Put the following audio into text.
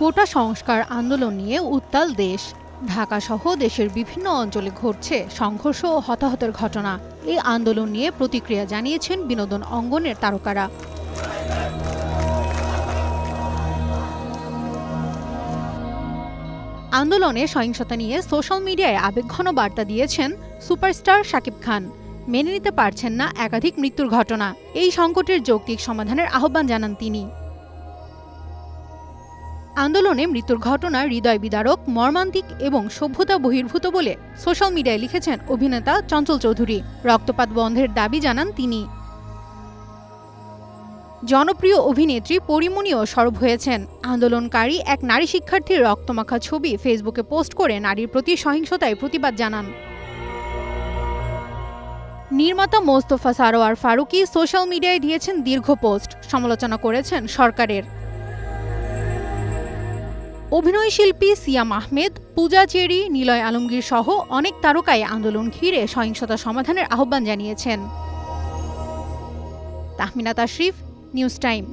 কোটা সংস্কার আন্দোলন নিয়ে উত্তাল দেশ। ঢাকাসহ দেশের বিভিন্ন অঞ্চলে ঘটছে সংঘর্ষ ও হতাহতের ঘটনা। এই আন্দোলন নিয়ে প্রতিক্রিয়া জানিয়েছেন বিনোদন অঙ্গনের তারকারা। আন্দোলনে সহিংসতা নিয়ে সোশ্যাল মিডিয়ায় আবেগঘন বার্তা দিয়েছেন সুপারস্টার শাকিব খান। মেনে নিতে পারছেন না একাধিক মৃত্যুর ঘটনা। এই সংকটের যৌক্তিক সমাধানের আহ্বান জানান তিনি। আন্দোলনে মৃত্যুর ঘটনা হৃদয় বিদারক, মর্মান্তিক এবং সভ্যতা বহির্ভূত বলে সোশ্যাল মিডিয়ায় লিখেছেন অভিনেতা চঞ্চল চৌধুরী। রক্তপাত বন্ধের দাবি জানান তিনি। জনপ্রিয় অভিনেত্রী পরীমনিও সরব হয়েছেন। আন্দোলনকারী এক নারী শিক্ষার্থীর রক্তমাখা ছবি ফেসবুকে পোস্ট করে নারীর প্রতি সহিংসতায় প্রতিবাদ জানান। নির্মাতা মোস্তফা সারোয়ার ফারুকী সোশ্যাল মিডিয়ায় দিয়েছেন দীর্ঘ পোস্ট, সমালোচনা করেছেন সরকারের। অভিনয়শিল্পী সিয়াম আহমেদ, পূজা চেরি, নিলয় আলমগীর সহ অনেক তারকাই আন্দোলন ঘিরে সহিংসতা সমাধানের আহ্বান জানিয়েছেন। Tahmina Tashrif, news time.